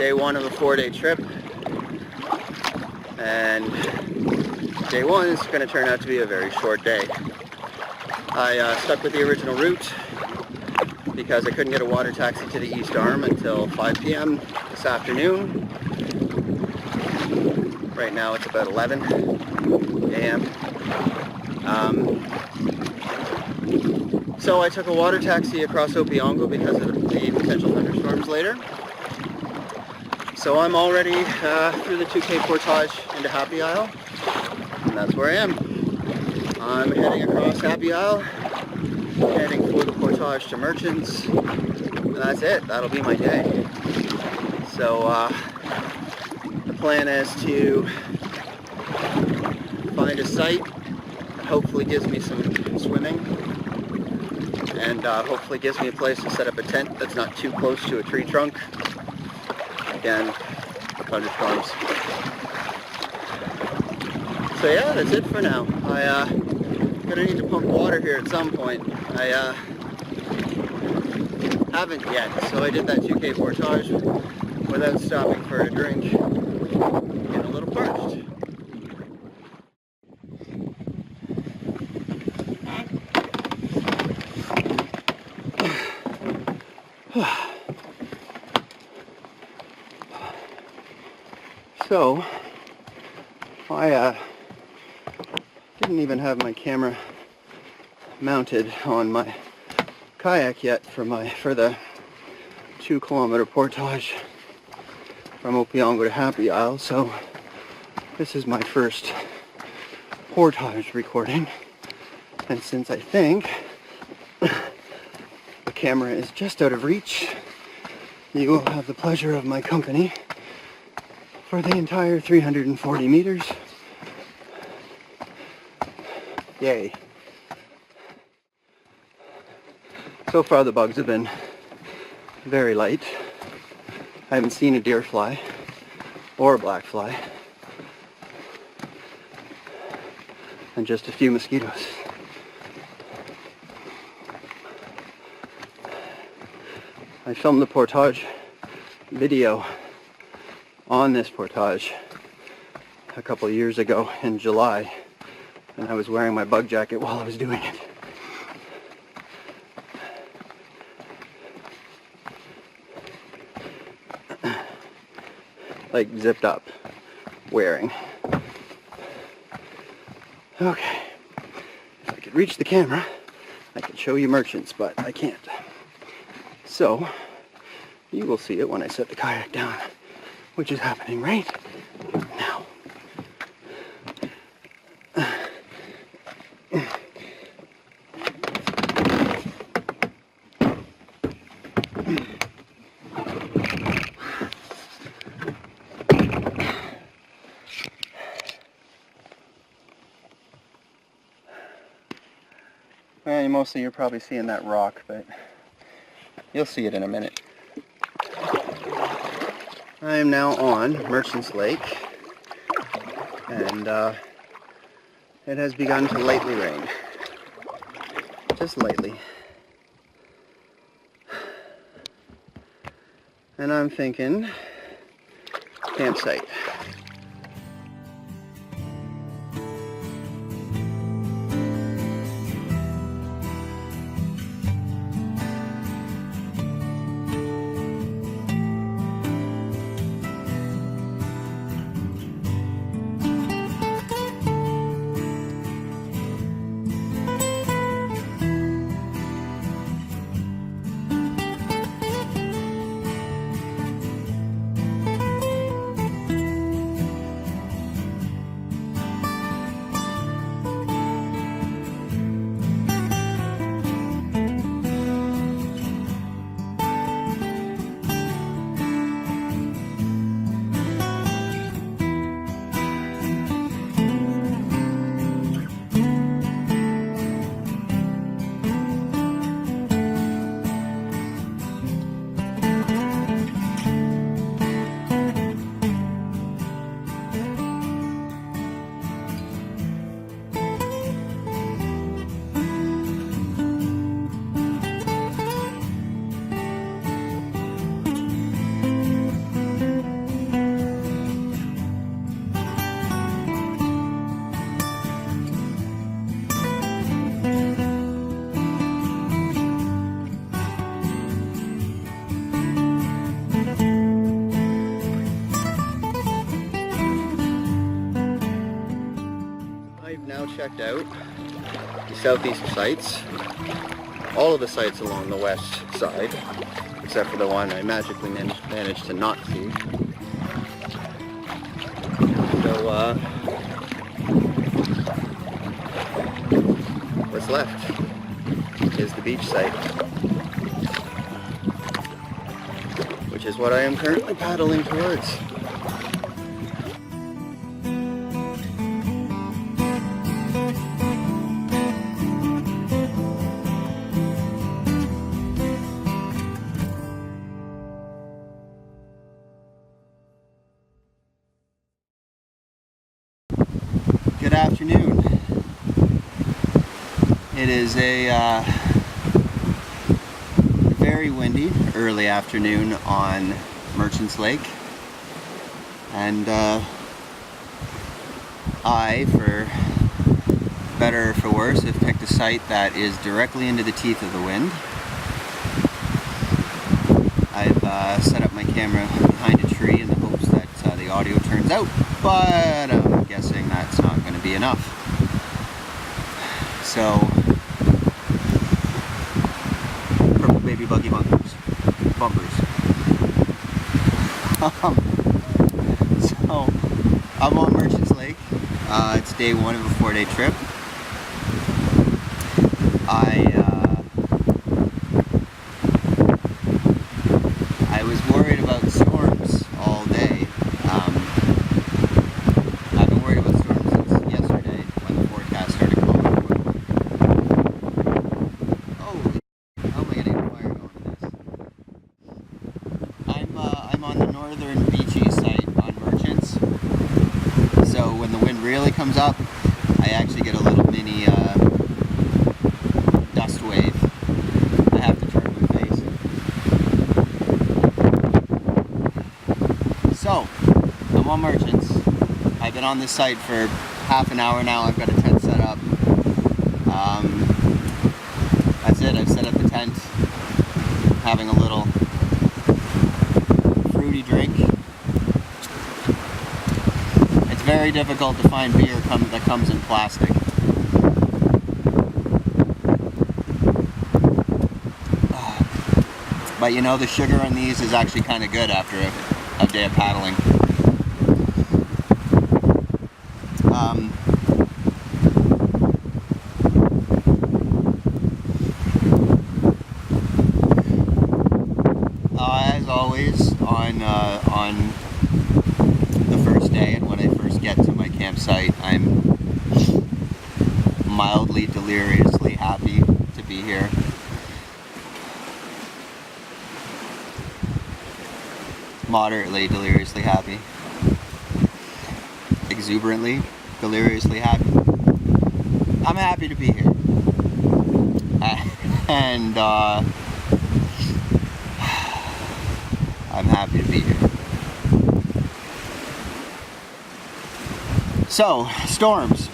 day one of a 4-day trip, and day one is going to turn out to be a very short day. I stuck with the original route because I couldn't get a water taxi to the East Arm until 5 p.m. this afternoon. Right now it's about 11 a.m. So I took a water taxi across Opeongo because of the potential thunderstorms later. So I'm already through the 2K Portage into Happy Isle, and that's where I am. I'm heading across Happy Isle, heading for the Portage to Merchants, and that's it. That'll be my day. So the plan is to find a site that hopefully gives me some swimming, and hopefully gives me a place to set up a tent that's not too close to a tree trunk. Again, thunderstorms. So yeah, that's it for now. I'm gonna need to pump water here at some point. I haven't yet, so I did that 2K Portage without stopping for a drink. Getting a little parched. So, I didn't even have my camera mounted on my kayak yet for the 2-kilometer portage from Opeongo to Happy Isle, so this is my first portage recording, and since I think the camera is just out of reach, you will have the pleasure of my company for the entire 340 meters. Yay. So far the bugs have been very light. I haven't seen a deer fly or a black fly, and just a few mosquitoes. I filmed the portage video on this portage a couple of years ago in July, and I was wearing my bug jacket while I was doing it. Like zipped up wearing. Okay, if I could reach the camera I could show you Merchants, but I can't. So you will see it when I set the kayak down, which is happening right now. Well, mostly you're probably seeing that rock, but you'll see it in a minute. I am now on Merchants Lake, and it has begun to lightly rain. Just lightly. And I'm thinking campsite. I've now checked out the southeast sites, all of the sites along the west side, except for the one I magically managed to not see. So, what's left is the beach site, which is what I am currently paddling towards. Good afternoon. It is a very windy early afternoon on Merchants Lake, and I, for better or for worse, have picked a site that is directly into the teeth of the wind. I've set up my camera behind a tree in the hopes that the audio turns out, but I'm guessing that's not going to be enough. So, purple baby buggy bumpers. So, I'm on Merchants Lake. It's day one of a 4-day trip. I was worried about storms all day. I've been worried about storms since yesterday when the forecast started calling for it. Holy, how am I getting a fire going in this? I'm on the northern beachy site on Merchants. So when the wind really comes up, I actually get a little mini dust wave. I have to turn my face. So, I'm on Merchants. I've been on this site for half an hour now. I've got a tent set up. That's it. I've set up the tent. Having a little fruity drink. It's very difficult to find beer that comes in plastic. But you know, the sugar on these is actually kind of good after a day of paddling. As always, on the first day and when I first get to my campsite, I'm mildly deliriously happy to be here. Moderately deliriously happy. Exuberantly deliriously happy. I'm happy to be here. And I'm happy to be here. So, storms.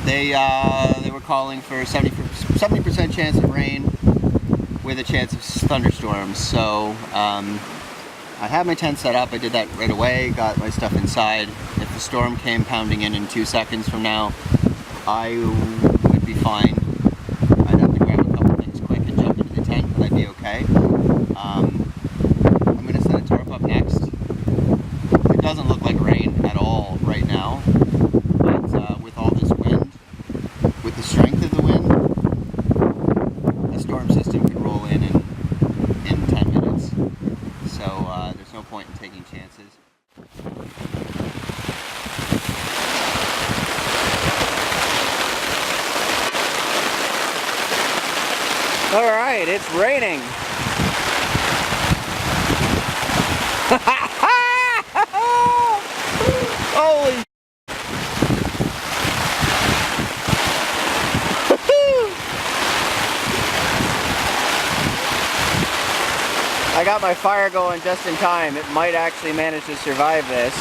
They were calling for 70% chance of rain with a chance of thunderstorms. So I had my tent set up. I did that right away, got my stuff inside. If the storm came pounding in 2 seconds from now, I would be fine. I'd have to grab a couple things quick and jump into the tent, but I'd be okay. I'm going to set a tarp up next. It doesn't look like rain at all right now, but with all this wind, with the strength of the wind, a storm system could roll in 10 minutes. So there's no point in taking chances. Alright, it's raining. Holy I got my fire going just in time. It might actually manage to survive this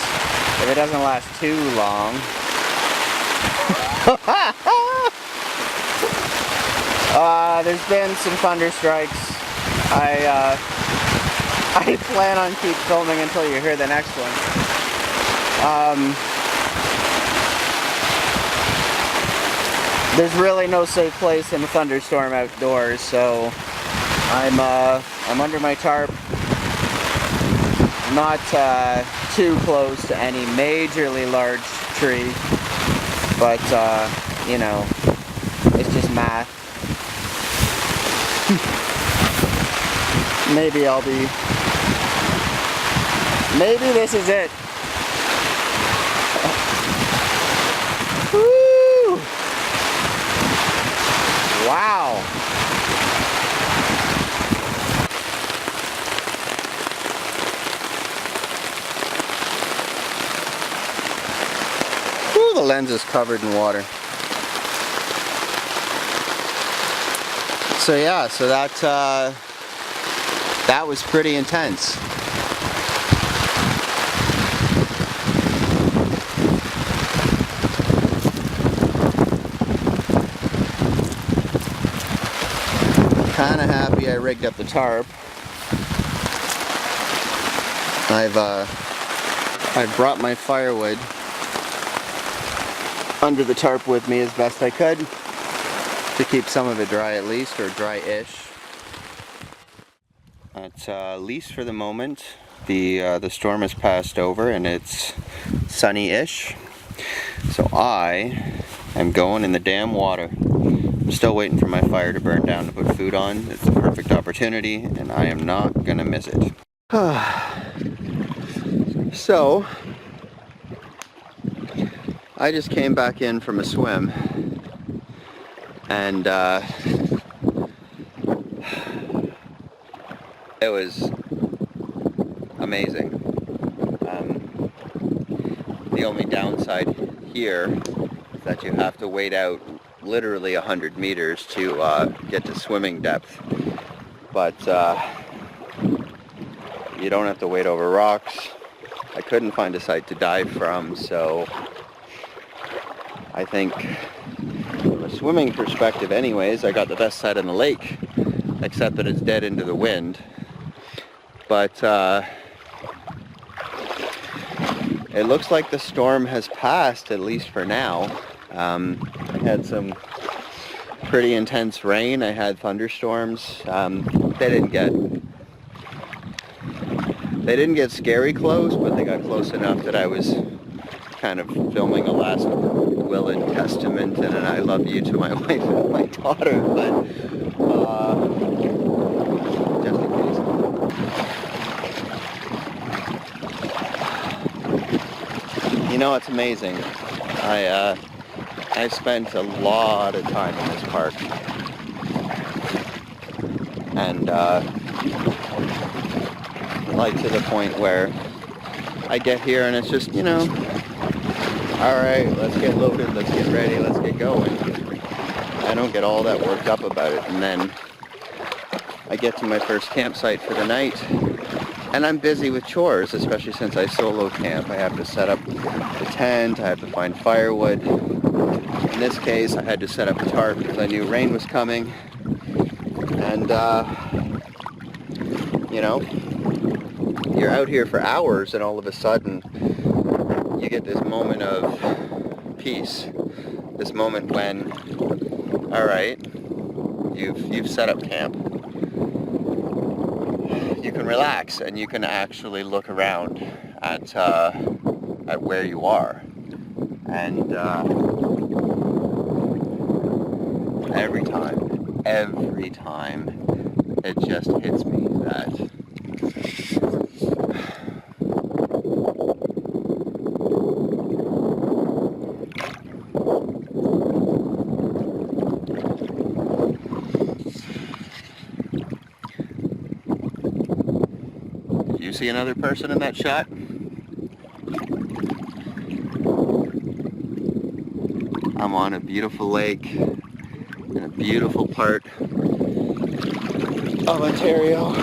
if it doesn't last too long. There's been some thunder strikes. I plan on keep filming until you hear the next one. there's really no safe place in a thunderstorm outdoors, so I'm under my tarp, not too close to any majorly large tree, but you know, it's just math. Maybe this is it. Woo! Wow. Woo, the lens is covered in water. So yeah, so that was pretty intense. Kind of happy I rigged up the tarp. I've brought my firewood under the tarp with me as best I could to keep some of it dry at least, or dry-ish. At least for the moment, the storm has passed over and it's sunny-ish. So I am going in the damn water. I'm still waiting for my fire to burn down to put food on. It's the perfect opportunity and I am not gonna miss it. So, I just came back in from a swim and it was amazing. The only downside here is that you have to wade out literally 100 meters to get to swimming depth, but you don't have to wade over rocks. I couldn't find a site to dive from, so I think from a swimming perspective anyways, I got the best side on the lake, except that it's dead into the wind. But it looks like the storm has passed, at least for now. I had some pretty intense rain. I had thunderstorms. They didn't get scary close, but they got close enough that I was kind of filming a last will and testament and an I love you to my wife and my daughter, but just in case. You know, it's amazing. I spent a lot of time in this park, and like to the point where I get here and it's just, you know, alright, let's get loaded, let's get ready, let's get going. I don't get all that worked up about it, and then I get to my first campsite for the night and I'm busy with chores, especially since I solo camp. I have to set up the tent, I have to find firewood. In this case, I had to set up a tarp because I knew rain was coming. And, you know, you're out here for hours and all of a sudden you get this moment of peace. This moment when, alright, you've set up camp. You can relax and you can actually look around at where you are. And every time it just hits me that you see another person in that shot? I'm on a beautiful lake in a beautiful part of Ontario.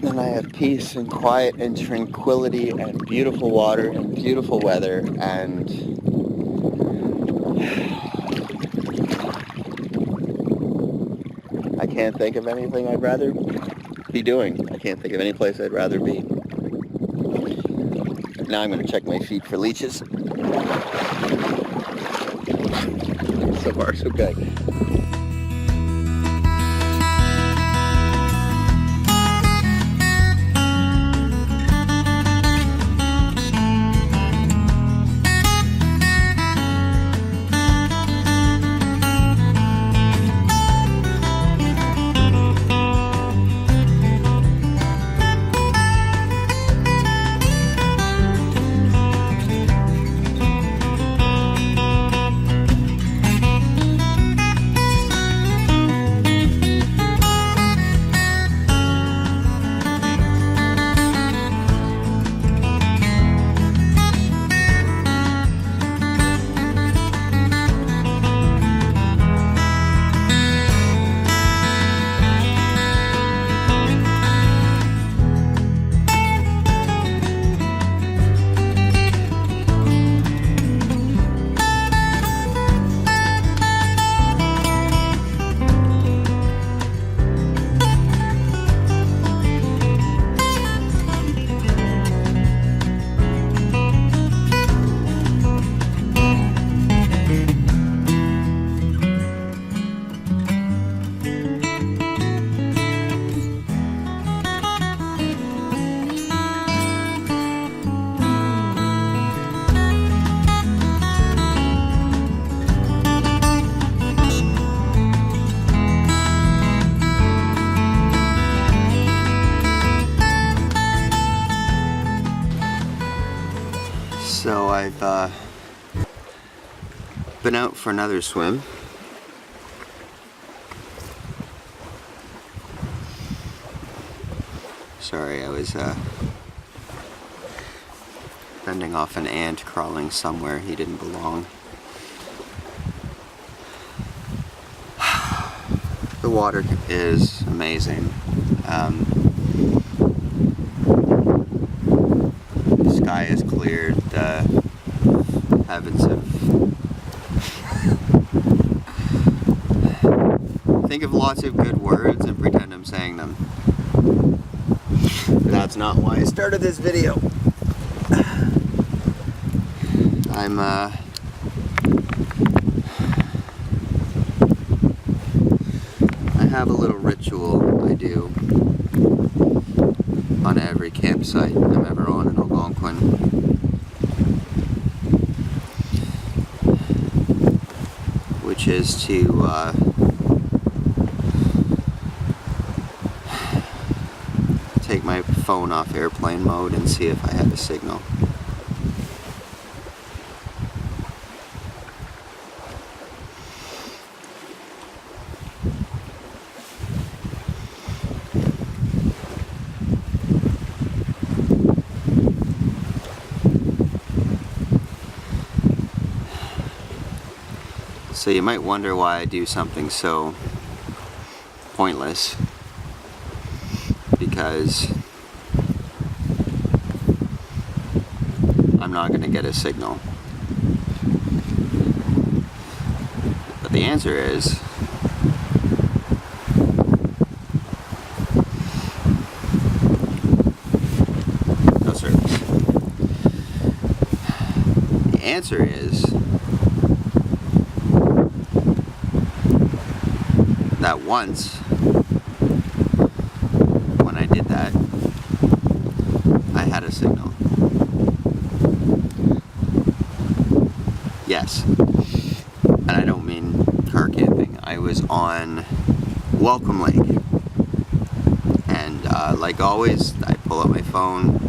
And I have peace and quiet and tranquility and beautiful water and beautiful weather, and can't think of anything I'd rather be doing. I can't think of any place I'd rather be. Now I'm going to check my feet for leeches. So far, so good. So I've been out for another swim. Sorry, I was fending off an ant crawling somewhere he didn't belong. The water is amazing. The sky is cleared. The heavens have... Think of lots of good words and pretend I'm saying them. That's not why I started this video. I have a little ritual I do on every campsite I'm ever on in Algonquin. Which is to take my phone off airplane mode and see if I have a signal. So you might wonder why I do something so pointless, because I'm not going to get a signal. But the answer is no service. The answer is that once, when I did that, I had a signal. Yes. And I don't mean car camping. I was on Welcome Lake. And like always, I pull out my phone,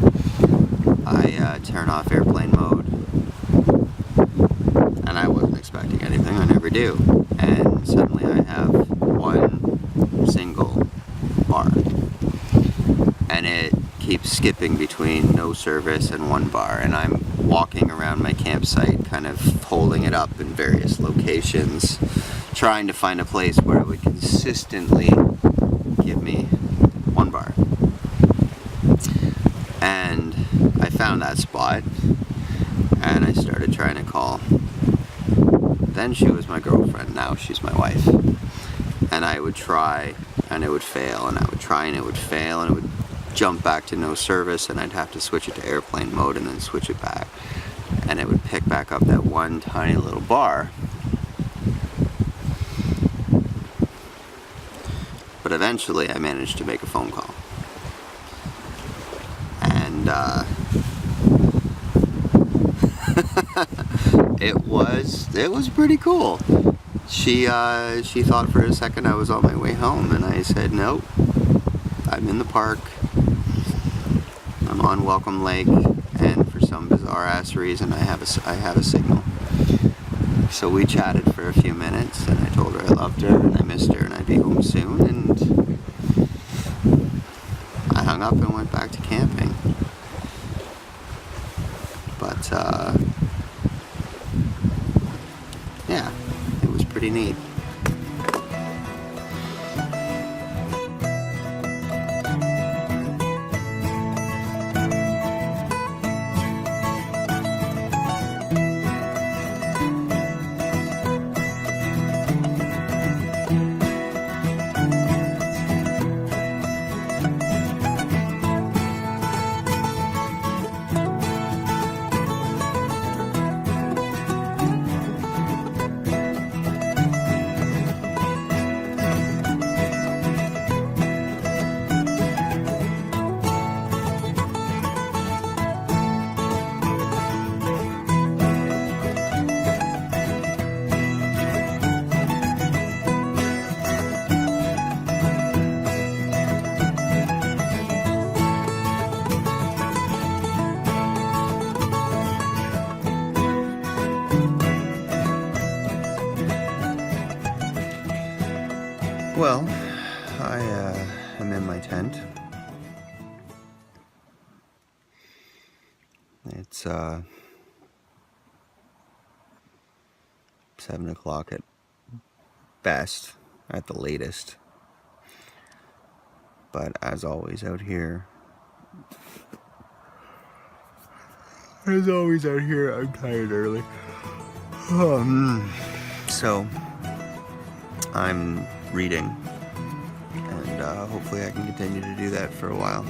I turn off airplane mode, and I wasn't expecting anything, I never do. And suddenly I have one single bar, and it keeps skipping between no service and one bar, and I'm walking around my campsite kind of holding it up in various locations, trying to find a place where it would consistently give me one bar. And I found that spot, and I started trying to call. Then she was my girlfriend, now she's my wife. And and I would try and it would fail, and I would try and it would fail, and it would jump back to no service, and I'd have to switch it to airplane mode and then switch it back, and it would pick back up that one tiny little bar. But eventually I managed to make a phone call, and it was pretty cool. She thought for a second I was on my way home, and I said, nope, I'm in the park. I'm on Welcome Lake, and for some bizarre ass reason I have a signal. So we chatted for a few minutes, and I told her I loved her and I missed her and I'd be home soon, and I hung up and went back to camping. But yeah, it was pretty neat. Well, I am in my tent. It's 7 o'clock at best, at the latest. But as always out here, I'm tired early. So I'm reading, and hopefully I can continue to do that for a while,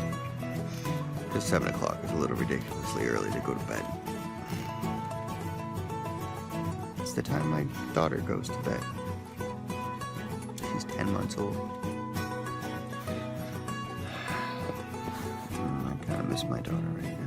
because 7 o'clock is a little ridiculously early to go to bed. It's the time my daughter goes to bed. She's 10 months old. I kind of miss my daughter right now.